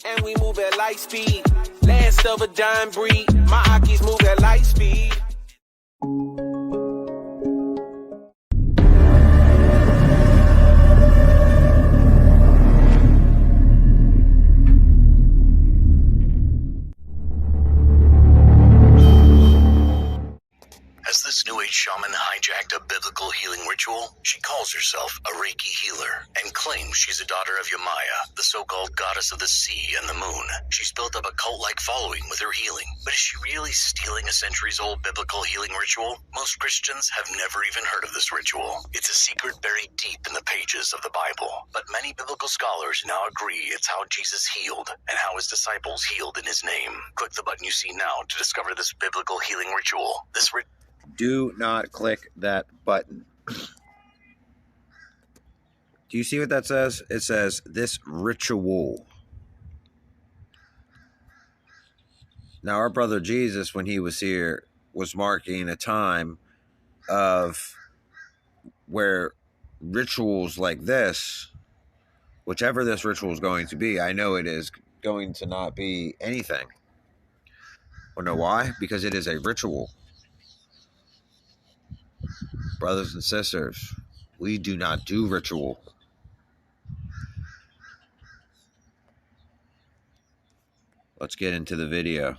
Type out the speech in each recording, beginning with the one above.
And we move at light speed. Last of a dying breed. My Akis move at light speed. Has this New Age shaman hijacked a biblical healing ritual? She calls herself a Reiki healer and claims she's a daughter of Yamaya, the so-called goddess of the sea and the moon. She's built up a cult-like following with her healing. But is she really stealing a centuries-old biblical healing ritual? Most Christians have never even heard of this ritual. It's a secret buried deep in the pages of the Bible. But many biblical scholars now agree it's how Jesus healed and how his disciples healed in his name. Click the button you see now to discover this biblical healing ritual. Do not click that button. Do you see what that says? It says this ritual. Now, our brother Jesus, when he was here, was marking a time of where rituals like this, whichever this ritual is going to be, I know it is going to not be anything. Well, know why? Because it is a ritual. Brothers and sisters, we do not do ritual. Let's get into the video.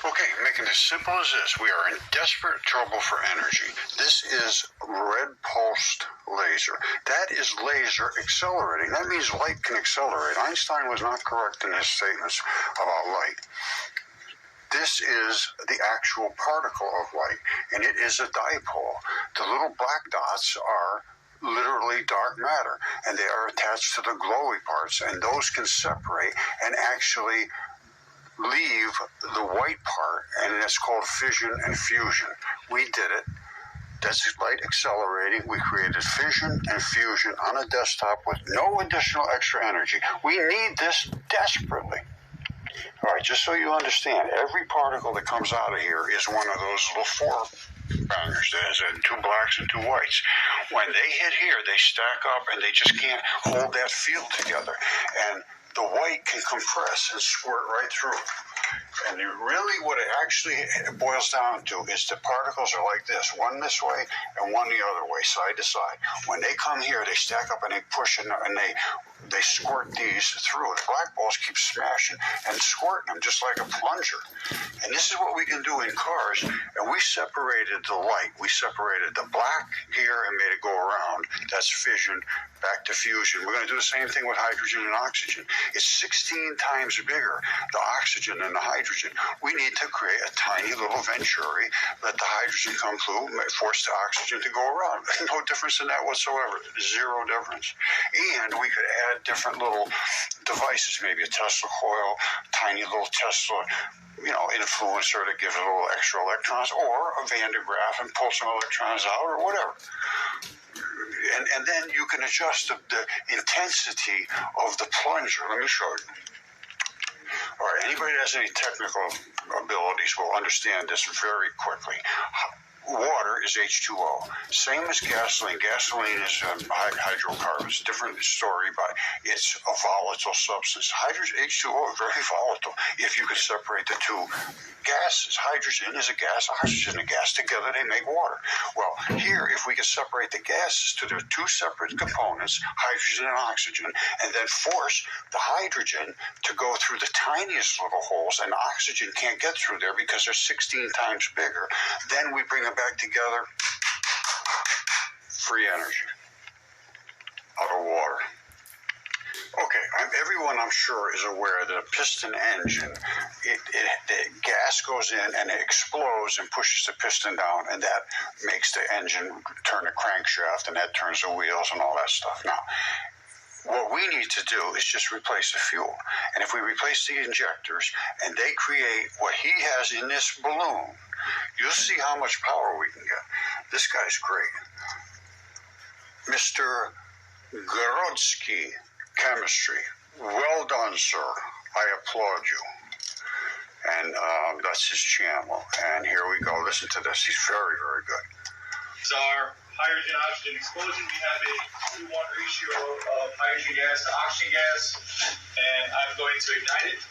Okay, making it as simple as this. We are in desperate trouble for energy. This is red pulsed laser. That is laser accelerating. That means light can accelerate. Einstein was not correct in his statements about light. This is the actual particle of light, and it is a dipole. The little black dots are literally dark matter, and they are attached to the glowy parts, and those can separate and actually leave the white part, and it's called fission and fusion. We did it. That's light accelerating. We created fission and fusion on a desktop with no additional extra energy. We need this desperately. All right, just so you understand, every particle that comes out of here is one of those little four bangers that has two blacks and two whites. When they hit here, they stack up and they just can't hold that field together. And the white can compress and squirt right through. And really what it actually boils down to is the particles are like this, one this way and one the other way, side to side. When they come here, they stack up and they push and they squirt these through. The black balls keep smashing and squirting them just like a plunger. And this is what we can do in cars. And we separated the light. We separated the black here and made it go around. That's fission, back to fusion. We're going to do the same thing with hydrogen and oxygen. It's 16 times bigger, the oxygen than the hydrogen. We need to create a tiny little venturi, let the hydrogen come through, force the oxygen to go around. No difference in that whatsoever. Zero difference. And we could add different little devices, maybe a Tesla coil, tiny little Tesla, influencer to give it a little extra electrons, or a Van de Graaff and pull some electrons out, or whatever. And then you can adjust the intensity of the plunger. Let me show you. All right, anybody that has any technical abilities will understand this very quickly. Water is H2O. Same as gasoline. Gasoline is hydrocarbons. Different story, but it's a volatile substance. Hydrogen, H2O, is very volatile. If you could separate the two gases, hydrogen is a gas, oxygen is a gas. Together they make water. Well, here, if we could separate the gases to their two separate components, hydrogen and oxygen, and then force the hydrogen to go through the tiniest little holes, and oxygen can't get through there because they're 16 times bigger, then we bring them back together, free energy out of water. Okay, everyone I'm sure is aware that a piston engine, the gas goes in and it explodes and pushes the piston down, and that makes the engine turn the crankshaft, and that turns the wheels and all that stuff. Now, what we need to do is just replace the fuel. And if we replace the injectors and they create what he has in this balloon, you'll see how much power we can get. This guy's great. Mr. Grodsky Chemistry. Well done, sir. I applaud you. And that's his channel. And here we go. Listen to this. He's very, very good. These are hydrogen-oxygen explosion, we have a 2-1 ratio of hydrogen gas to oxygen gas, and I'm going to ignite it,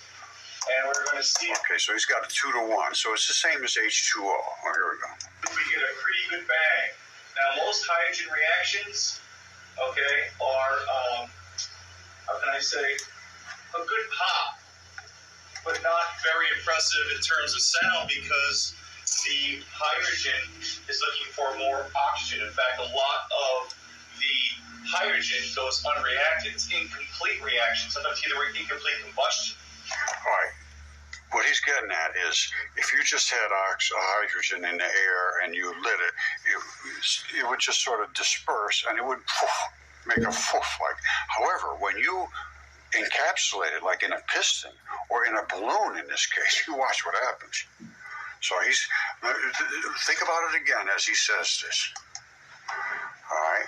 and we're going to see Okay, so he's got a 2-to-1, so it's the same as H2O. Oh, here we go. if we get a pretty good bang. Now, most hydrogen reactions, okay, are, how can I say, a good pop, but not very impressive in terms of sound because the hydrogen is looking for more oxygen. In fact, a lot of the hydrogen goes unreacted. It's incomplete reaction. Sometimes either incomplete combustion. All right. What he's getting at is if you just had hydrogen in the air and you lit it, it would just sort of disperse and it would make a like. However, when you encapsulate it like in a piston or in a balloon in this case, you watch what happens. So think about it again as he says this. All right.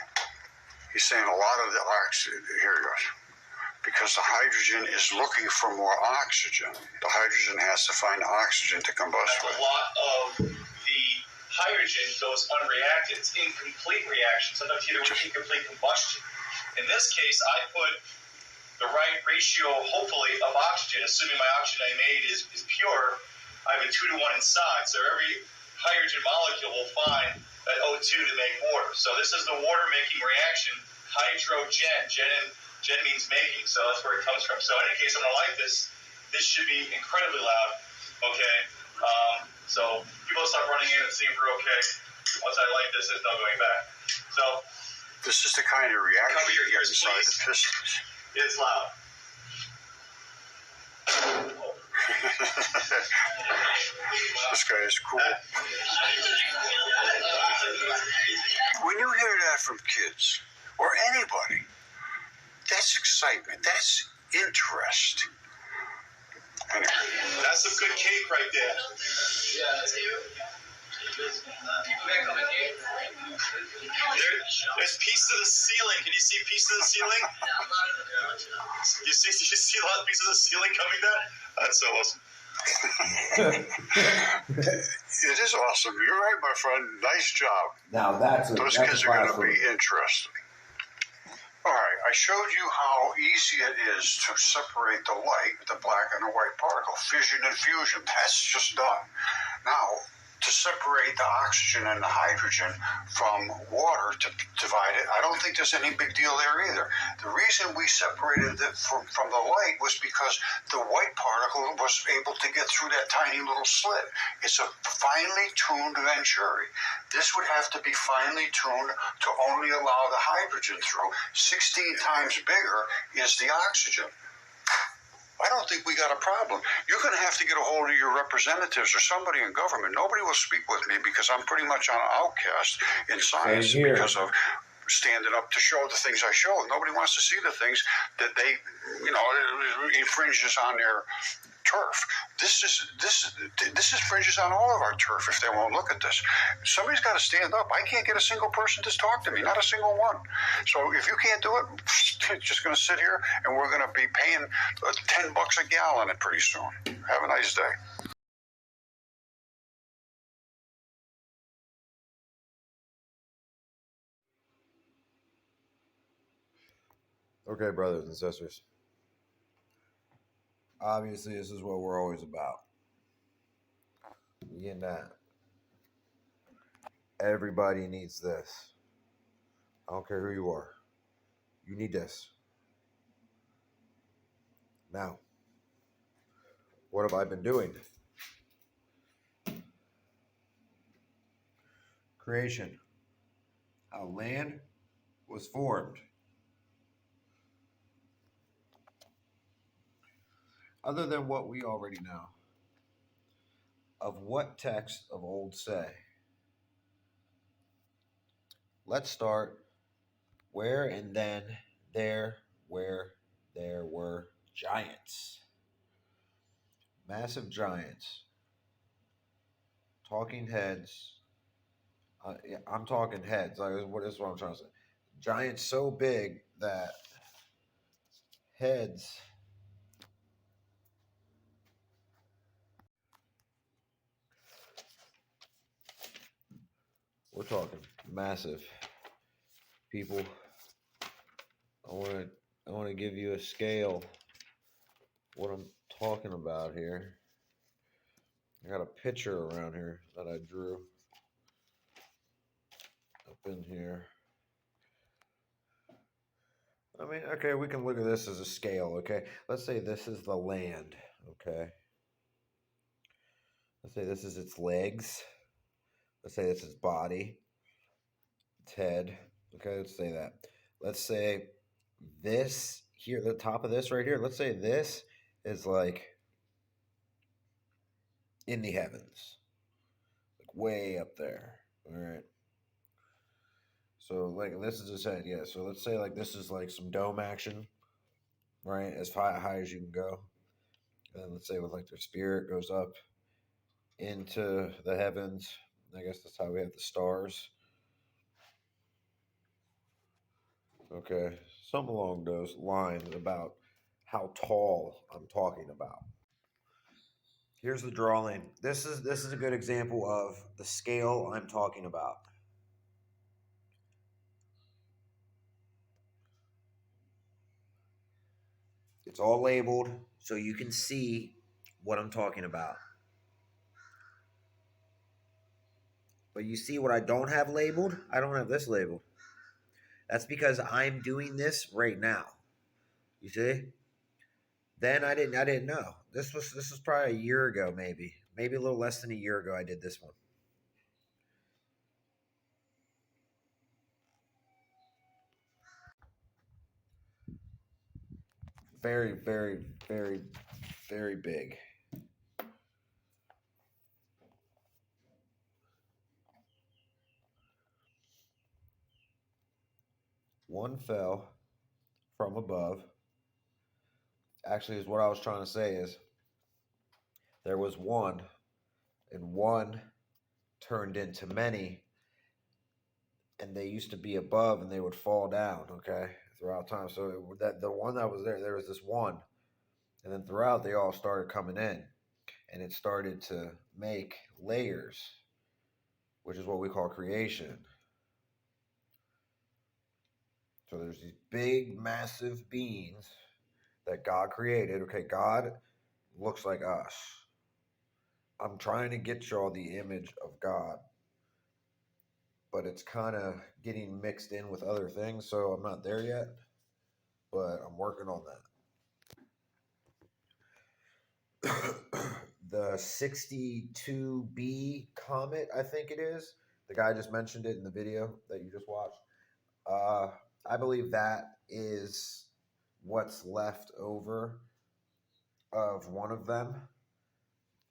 He's saying a lot of the oxygen, here he goes. Because the hydrogen is looking for more oxygen. The hydrogen has to find oxygen to combust with. A lot of the hydrogen goes unreacted. It's incomplete reaction. Sometimes either incomplete combustion. In this case, I put the right ratio, hopefully, of oxygen, assuming my oxygen I made is pure. I have a 2-to-1 inside, so every hydrogen molecule will find that O2 to make water. So this is the water-making reaction, hydrogen. Gen means making, so that's where it comes from. So in any case, I'm going to light this. This should be incredibly loud, okay? So people start running in and see if we're okay. Once I light this, there's no going back. So this is the kind of reaction cover your you get ears, inside please. the pistons. It's loud. This guy is cool. When you hear that from kids or anybody, that's excitement. That's interest. Anyway. That's some good cake right there. Yeah, that's you. There's pieces of the ceiling. Can you see pieces of the ceiling? You see a lot of pieces of the ceiling coming down? That's so awesome. It is awesome. You're right, my friend. Nice job. Now those kids are going to be interesting. All right, I showed you how easy it is to separate the light, the black and the white particle. Fission and fusion, that's just done. Now, to separate the oxygen and the hydrogen from water to divide it, I don't think there's any big deal there either. The reason we separated it from the light was because the white particle was able to get through that tiny little slit. It's a finely tuned Venturi. This would have to be finely tuned to only allow the hydrogen through. 16 times bigger is the oxygen. I don't think we got a problem. You're going to have to get a hold of your representatives or somebody in government. Nobody will speak with me because I'm pretty much an outcast in science because of standing up to show the things I show. Nobody wants to see the things that they, infringes on their turf. This infringes on all of our turf if they won't look at this. Somebody's got to stand up. I can't get a single person to talk to me, not a single one. So if you can't do it, it's just going to sit here and we're going to be paying $10 a gallon pretty soon. Have a nice day. Okay, brothers and sisters. Obviously, this is what we're always about. You know, everybody needs this. I don't care who you are. You need this. Now, what have I been doing? Creation. How land was formed. Other than what we already know, of what texts of old say. Let's start where and then there, where there were giants. Massive giants. Talking heads. I'm talking heads. What is what I'm trying to say? Giants so big that heads we're talking massive. people. I want to give you a scale. What I'm talking about here. I got a picture around here that I drew up in here. I mean, okay, we can look at this as a scale, okay? Let's say this is the land, okay? Let's say this is its legs. Let's say this is body, its head. Okay, let's say that. Let's say this here, the top of this right here, let's say this is like in the heavens, like way up there. All right. So like this is its head, yeah. So let's say like this is like some dome action, right? As high as you can go. And then let's say with like their spirit goes up into the heavens. I guess that's how we have the stars. Okay, something along those lines about how tall I'm talking about. Here's the drawing. This is a good example of the scale I'm talking about. It's all labeled so you can see what I'm talking about. But you see what I don't have labeled? I don't have this labeled. That's because I'm doing this right now. You see? Then I didn't know. This was probably a year ago, maybe a little less than a year ago. I did this one. Very, very, very, very big. One fell from above. Actually, is what I was trying to say is there was one, and one turned into many, and they used to be above, and they would fall down. Okay, throughout time. So that the one that was there was this one, and then throughout they all started coming in, and it started to make layers, which is what we call creation. So there's these big, massive beings that God created. Okay, God looks like us. I'm trying to get y'all the image of God, but it's kind of getting mixed in with other things, so I'm not there yet, but I'm working on that. The 62B comet, I think it is. The guy just mentioned it in the video that you just watched. I believe that is what's left over of one of them.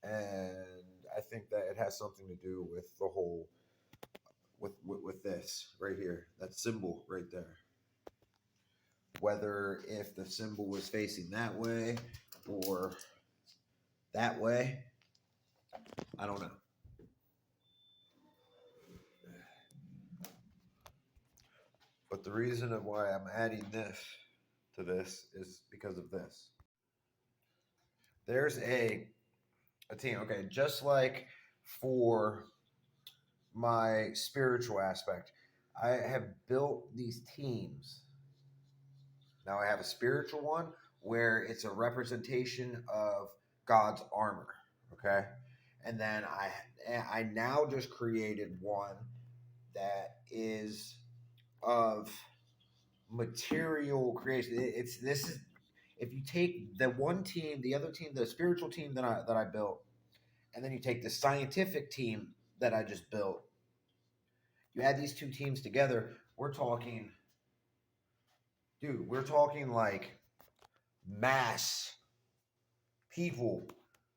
And I think that it has something to do with the whole, with this right here, that symbol right there. Whether if the symbol was facing that way or that way, I don't know. But the reason of why I'm adding this to this is because of this. There's a team, okay, just like for my spiritual aspect, I have built these teams. Now I have a spiritual one where it's a representation of God's armor, okay? And then I now just created one that is of material creation. This is, if you take the one team, the other team, the spiritual team that I built, and then you take the scientific team that I just built, you add these two teams together, we're talking like mass people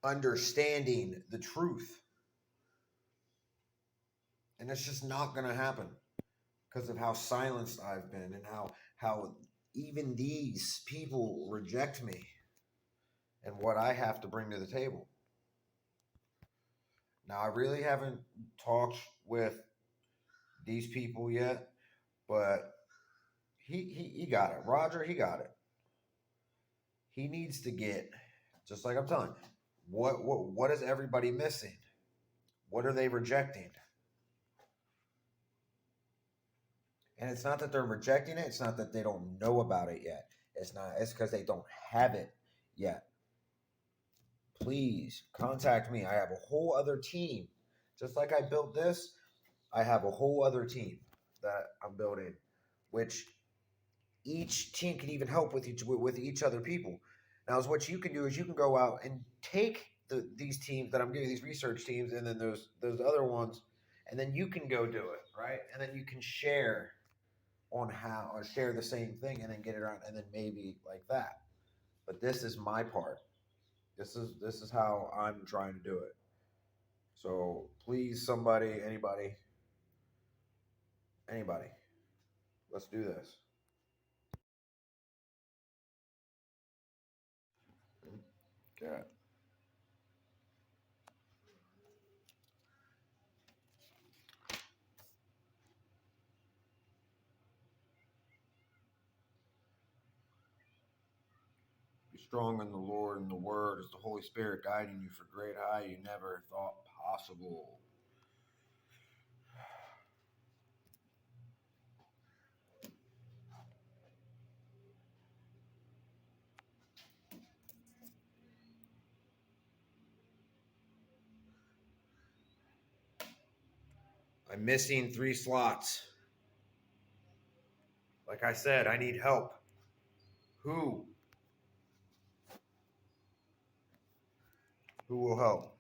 understanding the truth. And it's just not going to happen because of how silenced I've been and how even these people reject me and what I have to bring to the table. Now, I really haven't talked with these people yet, but he got it. Roger, he got it. He needs to get, just like I'm telling you, what is everybody missing? What are they rejecting? And it's not that they're rejecting it. It's not that they don't know about it yet. It's because they don't have it yet. Please contact me. I have a whole other team. Just like I built this, I have a whole other team that I'm building, which each team can even help with each other people. Now, is what you can do is you can go out and take these teams that I'm giving, these research teams, and then those other ones, and then you can go do it, right? And then you can share on how, or share the same thing, and then get it around, and then maybe like that. But this is my part. This is how I'm trying to do it. So please, somebody, anybody, let's do this. Okay. Be strong in the Lord and the Word is the Holy Spirit guiding you for great high you never thought possible. I'm missing 3 slots. Like I said, I need help. Who? Who will help?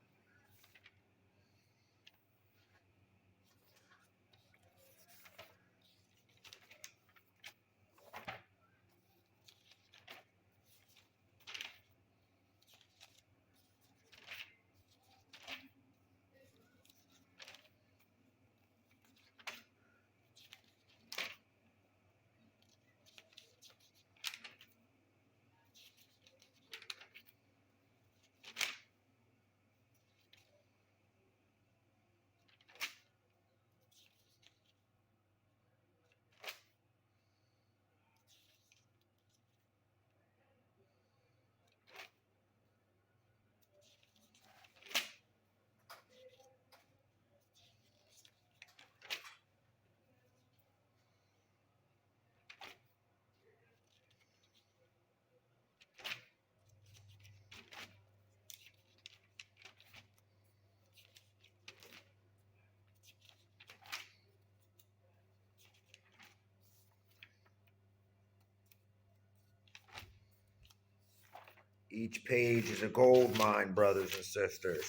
Each page is a gold mine, brothers and sisters.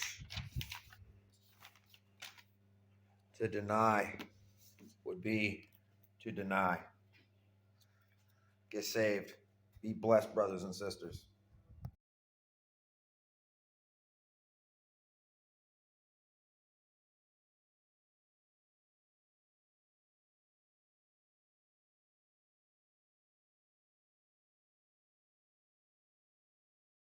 To deny would be to deny. Get saved. Be blessed, brothers and sisters.